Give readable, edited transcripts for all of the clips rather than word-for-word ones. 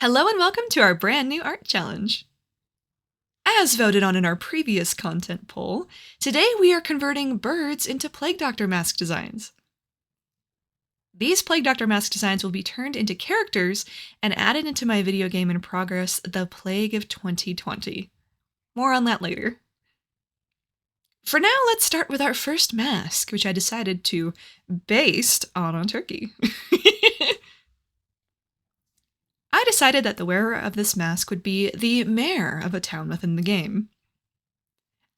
Hello and welcome to our brand new art challenge. As voted on in our previous content poll, today we are converting birds into Plague Doctor mask designs. These Plague Doctor mask designs will be turned into characters and added into my video game in progress, The Plague of 2020. More on that later. For now, let's start with our first mask, which I decided to based on a turkey. I decided that the wearer of this mask would be the mayor of a town within the game.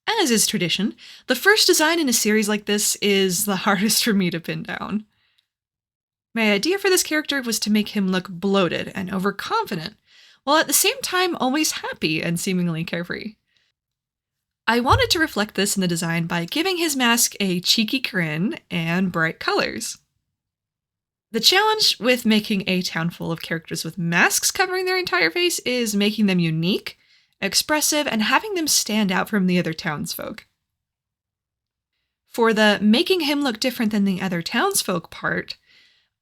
As is tradition, the first design in a series like this is the hardest for me to pin down. My idea for this character was to make him look bloated and overconfident, while at the same time always happy and seemingly carefree. I wanted to reflect this in the design by giving his mask a cheeky grin and bright colors. The challenge with making a town full of characters with masks covering their entire face is making them unique, expressive, and having them stand out from the other townsfolk. For the making him look different than the other townsfolk part,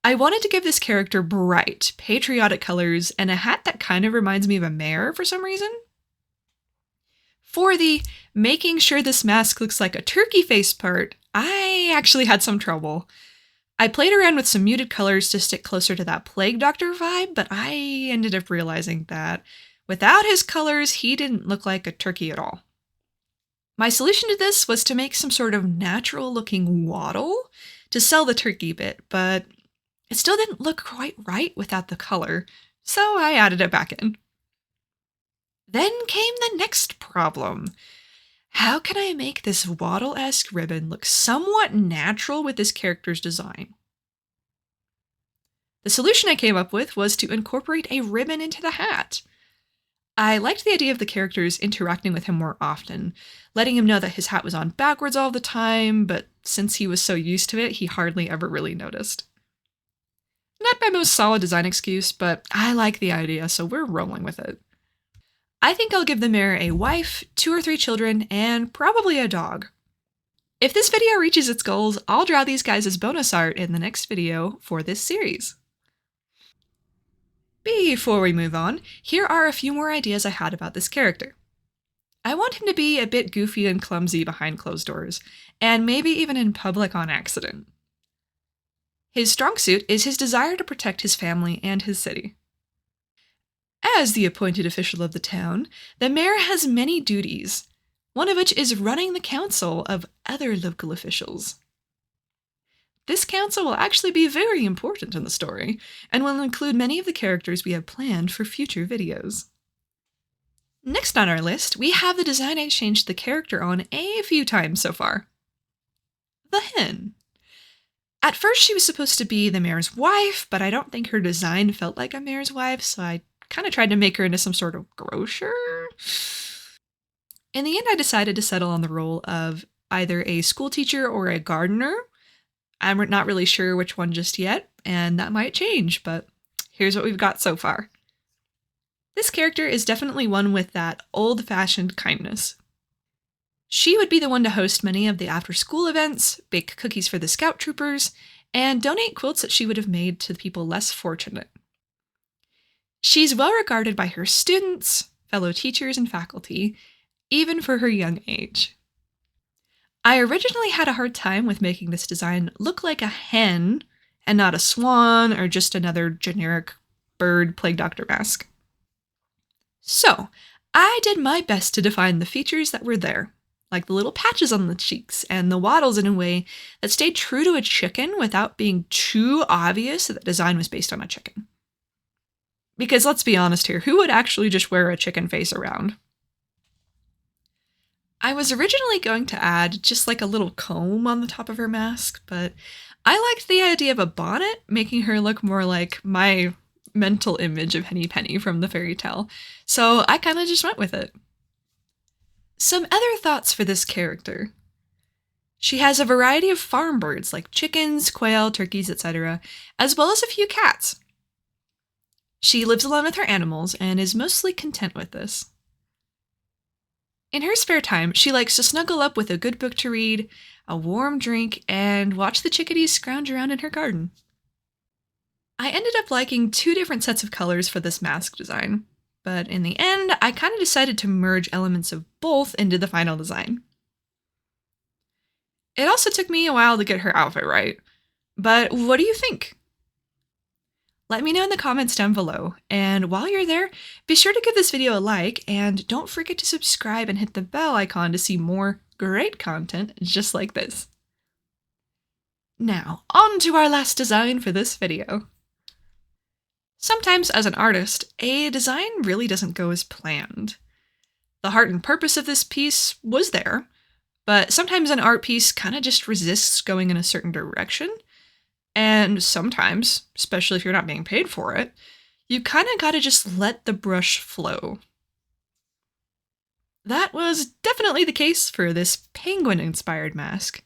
I wanted to give this character bright, patriotic colors and a hat that kind of reminds me of a mayor for some reason. For the making sure this mask looks like a turkey face part, I actually had some trouble. I played around with some muted colors to stick closer to that Plague Doctor vibe, but I ended up realizing that without his colors, he didn't look like a turkey at all. My solution to this was to make some sort of natural-looking waddle to sell the turkey bit, but it still didn't look quite right without the color, so I added it back in. Then came the next problem. How can I make this waddle-esque ribbon look somewhat natural with this character's design? The solution I came up with was to incorporate a ribbon into the hat. I liked the idea of the characters interacting with him more often, letting him know that his hat was on backwards all the time, but since he was so used to it, he hardly ever really noticed. Not my most solid design excuse, but I like the idea, so we're rolling with it. I think I'll give the mayor a wife, 2 or 3 children, and probably a dog. If this video reaches its goals, I'll draw these guys as bonus art in the next video for this series. Before we move on, here are a few more ideas I had about this character. I want him to be a bit goofy and clumsy behind closed doors, and maybe even in public on accident. His strong suit is his desire to protect his family and his city. As the appointed official of the town, the mayor has many duties, one of which is running the council of other local officials. This council will actually be very important in the story, and will include many of the characters we have planned for future videos. Next on our list, we have the design I changed the character on a few times so far. The hen. At first she was supposed to be the mayor's wife, but I don't think her design felt like a mayor's wife, so I kind of tried to make her into some sort of grocer. In the end, I decided to settle on the role of either a school teacher or a gardener. I'm not really sure which one just yet, and that might change, but here's what we've got so far. This character is definitely one with that old-fashioned kindness. She would be the one to host many of the after-school events, bake cookies for the scout troopers, and donate quilts that she would have made to the people less fortunate. She's well regarded by her students, fellow teachers, and faculty, even for her young age. I originally had a hard time with making this design look like a hen and not a swan or just another generic bird Plague Doctor mask. So, I did my best to define the features that were there, like the little patches on the cheeks and the waddles in a way that stayed true to a chicken without being too obvious that the design was based on a chicken. Because let's be honest here, who would actually just wear a chicken face around? I was originally going to add just like a little comb on the top of her mask, but I liked the idea of a bonnet, making her look more like my mental image of Henny Penny from the fairy tale, so I kind of just went with it. Some other thoughts for this character. She has a variety of farm birds like chickens, quail, turkeys, etc., as well as a few cats. She lives alone with her animals and is mostly content with this. In her spare time, she likes to snuggle up with a good book to read, a warm drink, and watch the chickadees scrounge around in her garden. I ended up liking two different sets of colors for this mask design, but in the end, I kind of decided to merge elements of both into the final design. It also took me a while to get her outfit right, but what do you think? Let me know in the comments down below, and while you're there, be sure to give this video a like, and don't forget to subscribe and hit the bell icon to see more great content just like this. Now, on to our last design for this video. Sometimes, as an artist, a design really doesn't go as planned. The heart and purpose of this piece was there, but sometimes an art piece kind of just resists going in a certain direction. And sometimes, especially if you're not being paid for it, you kind of gotta just let the brush flow. That was definitely the case for this penguin-inspired mask.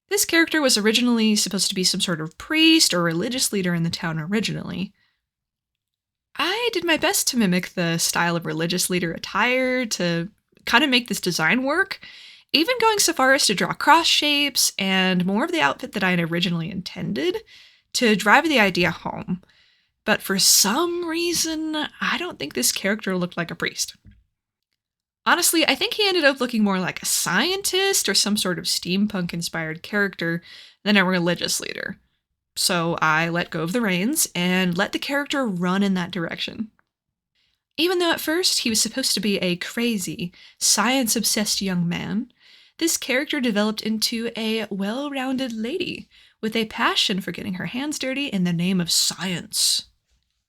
This character was originally supposed to be some sort of priest or religious leader in the town originally. I did my best to mimic the style of religious leader attire to kind of make this design work, even going so far as to draw cross shapes and more of the outfit that I had originally intended to drive the idea home. But for some reason, I don't think this character looked like a priest. Honestly, I think he ended up looking more like a scientist or some sort of steampunk-inspired character than a religious leader. So I let go of the reins and let the character run in that direction. Even though at first he was supposed to be a crazy, science-obsessed young man, this character developed into a well-rounded lady with a passion for getting her hands dirty in the name of science.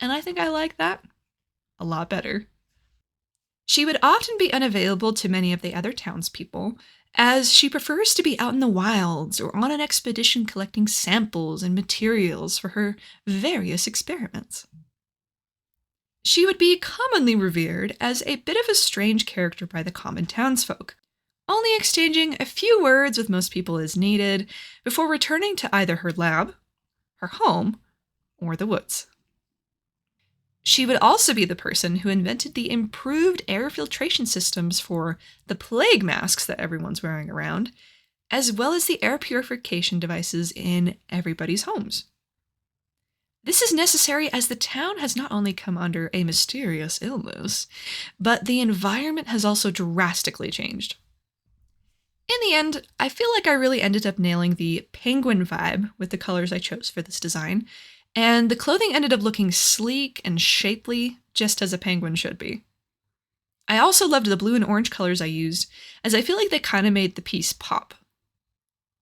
And I think I like that a lot better. She would often be unavailable to many of the other townspeople, as she prefers to be out in the wilds or on an expedition collecting samples and materials for her various experiments. She would be commonly revered as a bit of a strange character by the common townsfolk, only exchanging a few words with most people as needed before returning to either her lab, her home, or the woods. She would also be the person who invented the improved air filtration systems for the plague masks that everyone's wearing around, as well as the air purification devices in everybody's homes. This is necessary as the town has not only come under a mysterious illness, but the environment has also drastically changed. In the end, I feel like I really ended up nailing the penguin vibe with the colors I chose for this design, and the clothing ended up looking sleek and shapely, just as a penguin should be. I also loved the blue and orange colors I used, as I feel like they kind of made the piece pop.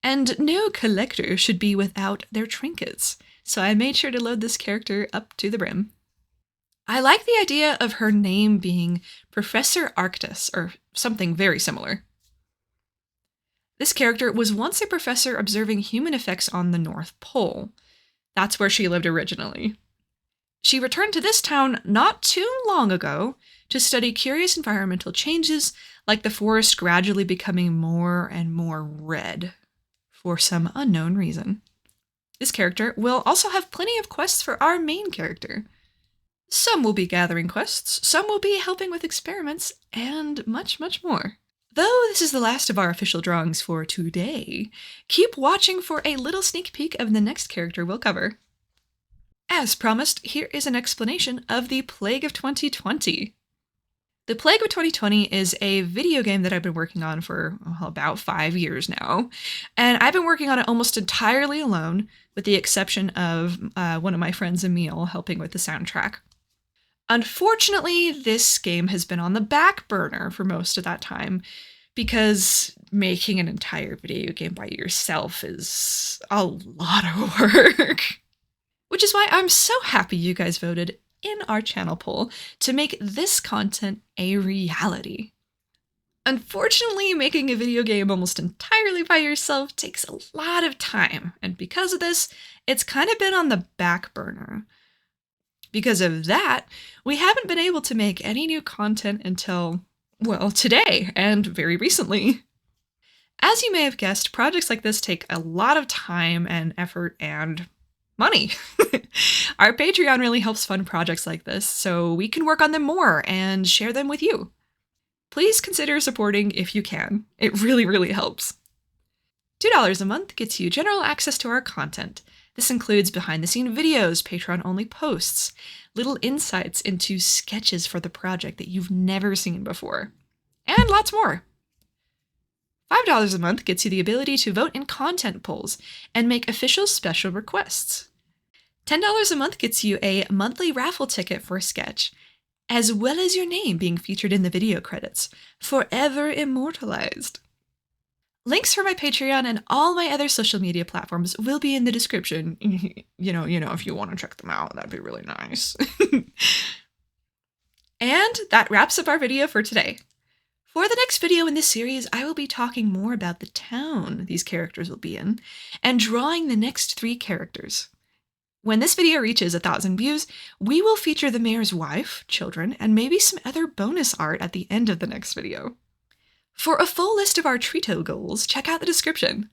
And no collector should be without their trinkets, so I made sure to load this character up to the brim. I like the idea of her name being Professor Arctis, or something very similar. This character was once a professor observing human effects on the North Pole. That's where she lived originally. She returned to this town not too long ago to study curious environmental changes, like the forest gradually becoming more and more red, for some unknown reason. This character will also have plenty of quests for our main character. Some will be gathering quests, some will be helping with experiments, and much, much more. Though this is the last of our official drawings for today, keep watching for a little sneak peek of the next character we'll cover. As promised, here is an explanation of the Plague of 2020. The Plague of 2020 is a video game that I've been working on for about 5 years now, and I've been working on it almost entirely alone, with the exception of one of my friends, Emil, helping with the soundtrack. Unfortunately, this game has been on the back burner for most of that time, because making an entire video game by yourself is a lot of work. Which is why I'm so happy you guys voted in our channel poll to make this content a reality. Unfortunately, making a video game almost entirely by yourself takes a lot of time, and because of this, it's kind of been on the back burner. Because of that, we haven't been able to make any new content until, well, today, and very recently. As you may have guessed, projects like this take a lot of time and effort and money. Our Patreon really helps fund projects like this, so we can work on them more and share them with you. Please consider supporting if you can. It really, really helps. $2 a month gets you general access to our content, This includes behind-the-scenes videos, Patreon-only posts, little insights into sketches for the project that you've never seen before, and lots more. $5 a month gets you the ability to vote in content polls and make official special requests. $10 a month gets you a monthly raffle ticket for a sketch, as well as your name being featured in the video credits, forever immortalized. Links for my Patreon and all my other social media platforms will be in the description. You know, if you want to check them out, that'd be really nice. And that wraps up our video for today. For the next video in this series, I will be talking more about the town these characters will be in, and drawing the next 3 characters. When this video reaches 1,000 views, we will feature the mayor's wife, children, and maybe some other bonus art at the end of the next video. For a full list of our Treato goals, check out the description.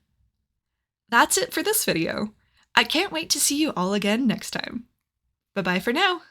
That's it for this video. I can't wait to see you all again next time. Bye-bye for now.